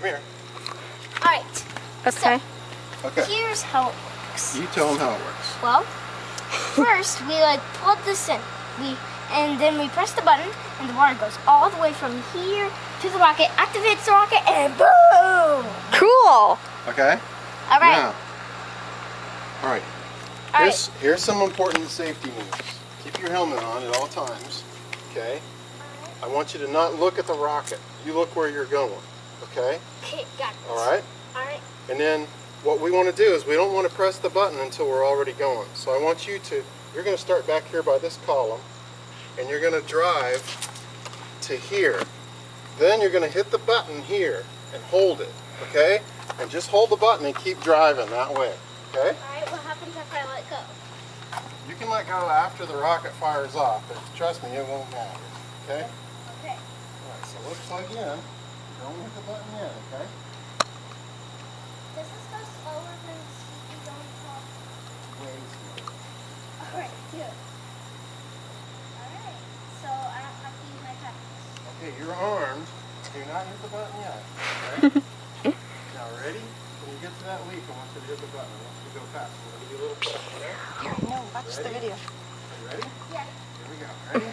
Come here. Alright. Okay. Okay. Here's how it works. You tell them how it works. Well, first we plug this in. And then we press the button and the water goes all the way from here to the rocket, activates the rocket, and boom! Cool. Okay. Alright. Now, alright. Here's some important safety moves. Keep your helmet on at all times. Okay. I want you to not look at the rocket. You look where you're going. Okay? Okay, got it. Alright? Alright. And then what we want to do is we don't want to press the button until we're already going. So I want you to, you're going to start back here by this column, and you're going to drive to here. Then you're going to hit the button here and hold it. Okay? And just hold the button and keep driving that way. Okay? Alright, what happens if I let go? You can let go after the rocket fires off, but trust me, it won't matter. Okay? Okay. Alright, so let's plug in. Don't hit the button yet, okay? Does this go slower than speed on top? Way slow. Alright, good. Alright, so I don't have to use my pedals. Okay, you're armed. Do not hit the button yet. Okay? Now ready? When you get to that leap, I want you to hit the button. I want you to go fast. I'm going to give you a little push, okay? No, watch the video. Are you ready? Yeah. Here we go. Ready?